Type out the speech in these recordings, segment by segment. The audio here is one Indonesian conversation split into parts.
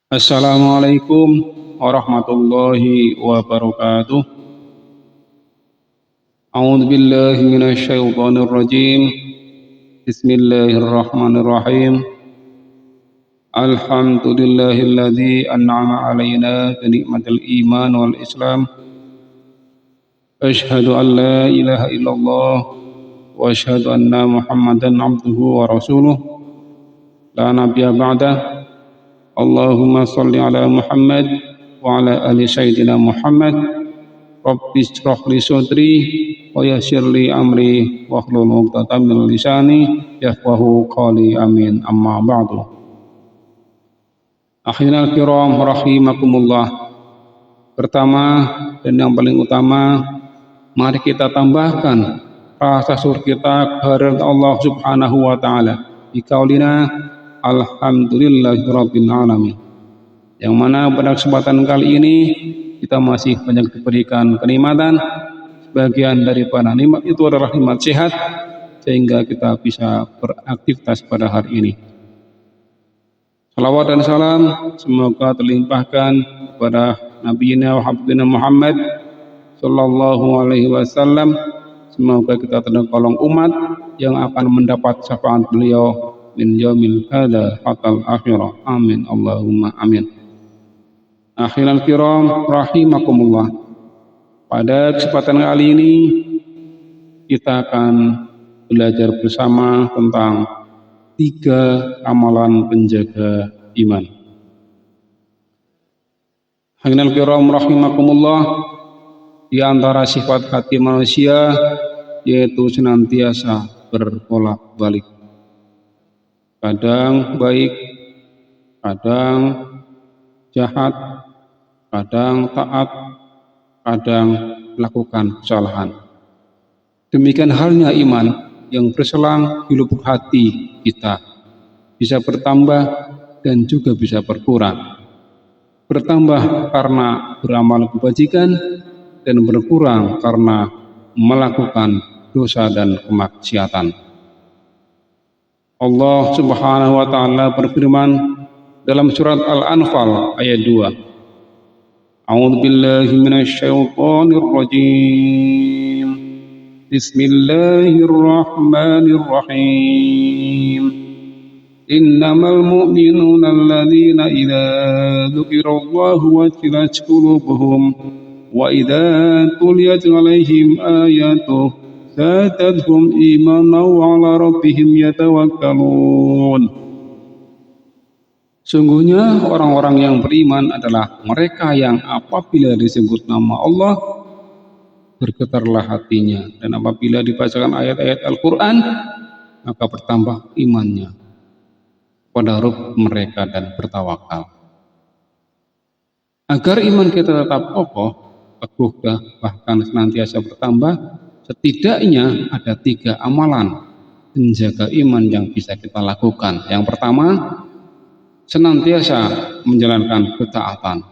Assalamualaikum warahmatullahi wabarakatuh. A'udzu billahi minasyaitonir rajim. Bismillahirrahmanirrahim. Alhamdulillahilladzi an'ama 'alaina bi ni'matil iman wal islam. Asyhadu an la ilaha illallah wa asyhadu anna Muhammadan 'abduhu wa rasuluh. La nabiyya ba'da. Allahumma salli ala Muhammad wa ala ali sayyidina Muhammad. Rabbi shrah li sadri wa yassir li amri wahlul 'uqdatam min lisani yafqahu qawli. Amin. Amma ba'du. Akhirul kiram rahimakumullah. Pertama dan yang paling utama, mari kita tambahkan rasa syukur kita kehadirat Allah Subhanahu wa taala bi qaulina alhamdulillahirabbil alamin. Yang mana pada kesempatan kali ini kita masih banyak diberikan kenikmatan. Sebagian daripada nikmat itu adalah nikmat sehat, sehingga kita bisa beraktivitas pada hari ini. Salawat dan salam semoga terlimpahkan kepada Nabi wa Habibina Muhammad sallallahu alaihi wasallam. Semoga kita tergolong umat yang akan mendapat syafaat beliau min yaumil hada hatal akhirah. Amin Allahumma amin. Akhirul kiram rahimakumullah. Pada kesempatan kali ini kita akan belajar bersama tentang 3 amalan penjaga iman. Akhirul kiram rahimakumullah, di antara sifat hati manusia yaitu senantiasa berbolak-balik. Kadang baik, kadang jahat, kadang taat, kadang melakukan kesalahan. Demikian halnya iman yang berselang di lubuk hati kita, bisa bertambah dan juga bisa berkurang. Bertambah karena beramal kebajikan dan berkurang karena melakukan dosa dan kemaksiatan. Allah Subhanahu wa taala berfirman dalam surat Al-Anfal ayat 2. A'udzu billahi minasyaitonir rajim. Bismillahirrahmanirrahim. Innamal mu'minuna alladzina idza dzukirallahu wajilat qulubuhum wa idza tuliyat 'alaihim ayatuhu zadatuhum imanan wa 'ala rabbihim yatawakkalun. Sungguhnya orang-orang yang beriman adalah mereka yang apabila disebut nama Allah bergetarlah hatinya, dan apabila dibacakan ayat-ayat Al-Quran maka bertambah imannya pada Rabb mereka dan bertawakal. Agar iman kita tetap kokoh, teguh, bahkan senantiasa bertambah, setidaknya ada 3 amalan penjaga iman yang bisa kita lakukan. Yang pertama, senantiasa menjalankan ketaatan.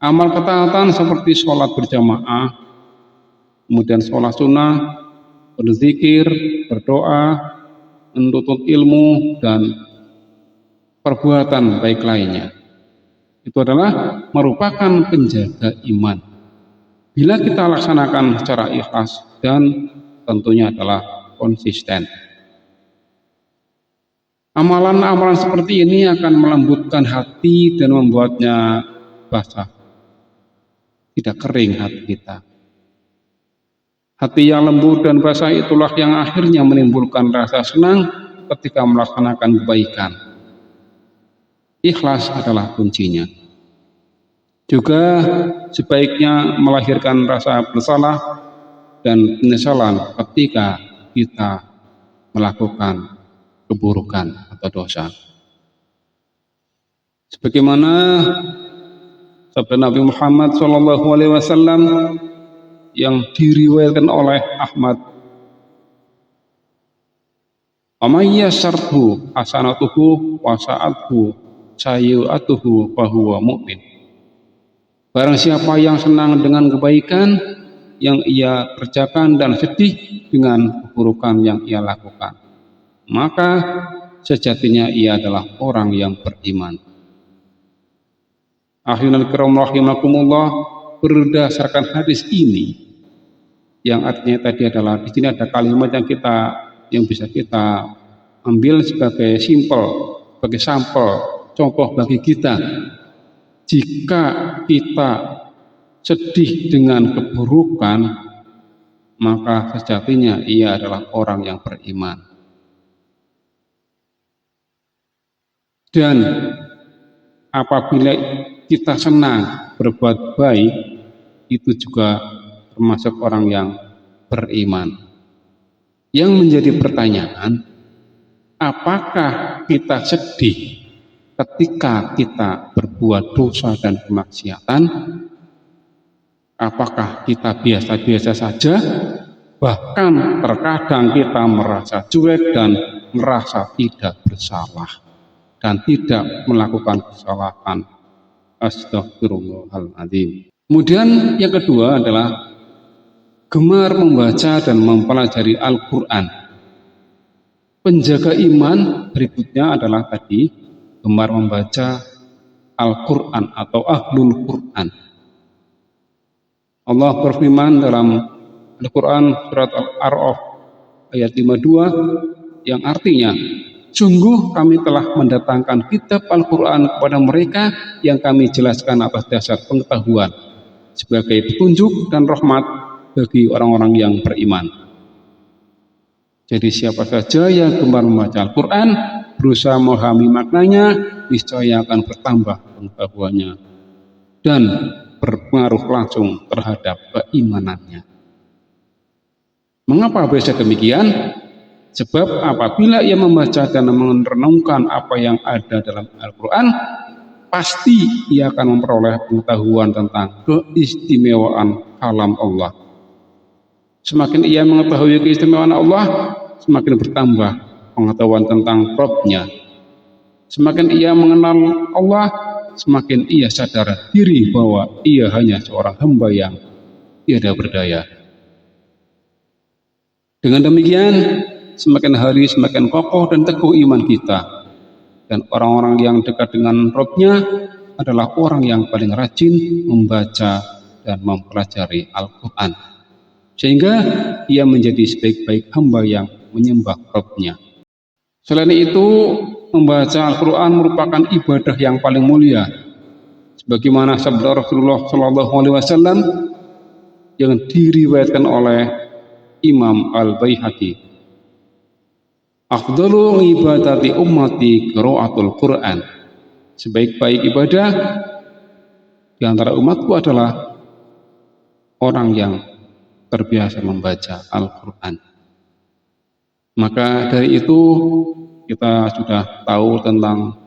Amal ketaatan seperti sholat berjamaah, kemudian sholat sunnah, berzikir, berdoa, menuntut ilmu, dan perbuatan baik lainnya. Itu adalah merupakan penjaga iman. Bila kita laksanakan secara ikhlas dan tentunya adalah konsisten. Amalan-amalan seperti ini akan melembutkan hati dan membuatnya basah, tidak kering hati kita. Hati yang lembut dan basah itulah yang akhirnya menimbulkan rasa senang ketika melaksanakan kebaikan. Ikhlas adalah kuncinya. Juga sebaiknya melahirkan rasa bersalah dan penyesalan ketika kita melakukan keburukan atau dosa. Sebagaimana sabda Nabi Muhammad SAW yang diriwayatkan oleh Ahmad, "Amay yassarhu hasanatuhu wa sa'athu sayyi'atuhu fa huwa mu'min." Barang siapa yang senang dengan kebaikan yang ia kerjakan dan sedih dengan keburukan yang ia lakukan, maka sejatinya ia adalah orang yang beriman. Akhirul kiram rahimakumullah, berdasarkan hadis ini yang artinya tadi adalah di sini ada kalimat yang bisa kita ambil sebagai sebagai sampel contoh bagi kita. Jika kita sedih dengan keburukan, maka sejatinya ia adalah orang yang beriman. Dan apabila kita senang berbuat baik, itu juga termasuk orang yang beriman. Yang menjadi pertanyaan, apakah kita sedih ketika kita berbuat dosa dan kemaksiatan? Apakah kita biasa-biasa saja? Bahkan terkadang kita merasa cuek dan merasa tidak bersalah dan tidak melakukan kesalahan. Astagfirullahaladzim. Kemudian yang kedua adalah gemar membaca dan mempelajari Al-Quran. Penjaga iman berikutnya adalah tadi gemar membaca Al-Quran atau Ahlul Quran. Allah berfirman dalam Al-Quran surat Al-A'raf ayat 52 yang artinya, sungguh kami telah mendatangkan kitab Al-Quran kepada mereka yang kami jelaskan atas dasar pengetahuan sebagai petunjuk dan rahmat bagi orang-orang yang beriman. Jadi siapa saja yang gemar membaca Al-Quran, berusaha memahami maknanya, niscaya akan bertambah pengetahuannya dan berpengaruh langsung terhadap keimanannya. Mengapa bisa demikian? Sebab apabila ia membaca dan merenungkan apa yang ada dalam Al-Quran, pasti ia akan memperoleh pengetahuan tentang keistimewaan kalam Allah. Semakin ia mengetahui keistimewaan Allah, semakin bertambah pengetahuan tentang Rabb-Nya. Semakin ia mengenal Allah, semakin ia sadar diri bahwa ia hanya seorang hamba yang tiada berdaya. Dengan demikian, semakin hari semakin kokoh dan teguh iman kita. Dan orang-orang yang dekat dengan Rabb-Nya adalah orang yang paling rajin membaca dan mempelajari Al-Quran. Sehingga ia menjadi sebaik-baik hamba yang menyembah Rabb-Nya. Selain itu, membaca Al-Quran merupakan ibadah yang paling mulia. Sebagaimana sabda Rasulullah SAW yang diriwayatkan oleh Imam Al-Baihaqi, afdalu ibadati ummati qiraatul Quran. Sebaik-baik ibadah di antara umatku adalah orang yang terbiasa membaca Al-Quran. Maka dari itu kita sudah tahu tentang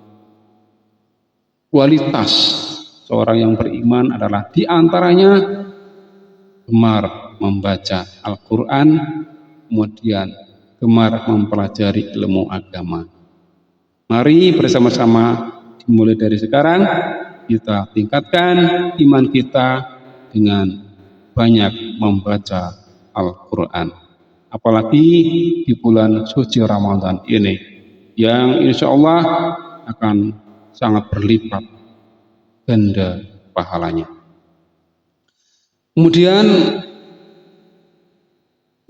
kualitas seorang yang beriman adalah di antaranya gemar membaca Al-Quran, kemudian gemar mempelajari ilmu agama. Mari bersama-sama dimulai dari sekarang kita tingkatkan iman kita dengan banyak membaca Al-Quran. Apalagi di bulan suci Ramadan ini yang insya Allah akan sangat berlipat ganda pahalanya. Kemudian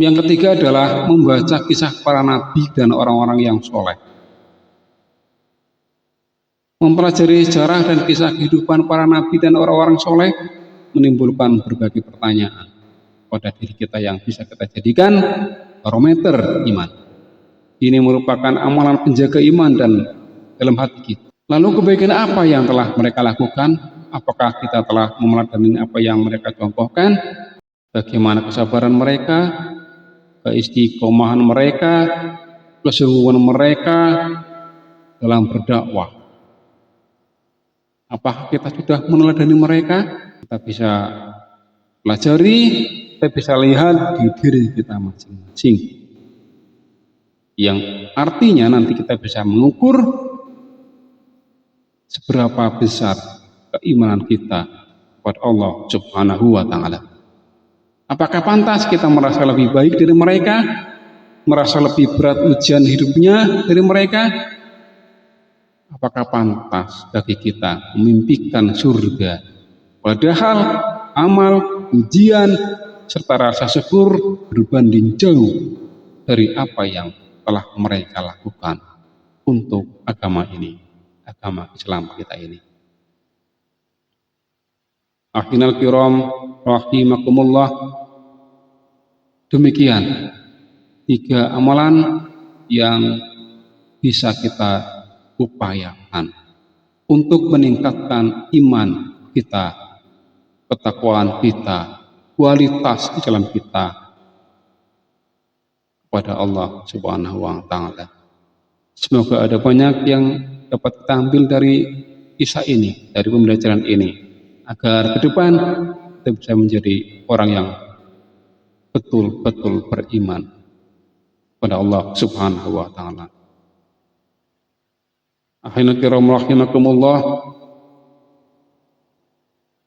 yang ketiga adalah membaca kisah para nabi dan orang-orang yang soleh. Mempelajari sejarah dan kisah kehidupan para nabi dan orang-orang soleh menimbulkan berbagai pertanyaan pada diri kita yang bisa kita jadikan barometer iman. Ini merupakan amalan penjaga iman dan dalam hati kita. Lalu kebaikan apa yang telah mereka lakukan? Apakah kita telah meneladani apa yang mereka contohkan? Bagaimana kesabaran mereka, keistiqomahan mereka, kesungguhan mereka dalam berdakwah? Apakah kita sudah meneladani mereka? Kita bisa pelajari, kita bisa lihat di diri kita masing-masing. Yang artinya nanti kita bisa mengukur seberapa besar keimanan kita kepada Allah Subhanahu wa Ta'ala. Apakah pantas kita merasa lebih baik dari mereka, merasa lebih berat ujian hidupnya dari mereka, apakah pantas bagi kita memimpikan surga? Padahal amal, ujian, serta rasa syukur berbanding jauh dari apa yang telah mereka lakukan untuk agama ini, agama Islam kita ini. Akhirul kiram rahimakumullah, demikian 3 amalan yang bisa kita upayakan untuk meningkatkan iman kita, ketakwaan kita, kualitas di dalam kita kepada Allah Subhanahu wa taala. Semoga ada banyak yang dapat kita ambil dari kisah ini, dari pembelajaran ini, agar ke depan kita bisa menjadi orang yang betul-betul beriman pada Allah Subhanahu wa taala. Akhirul kiram rahimakumullah,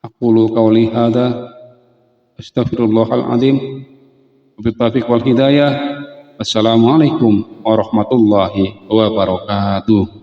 aqulu qawli hadza astaghfirullahal azim wa bittaufiq wal hidayah. Assalamualaikum warahmatullahi wabarakatuh.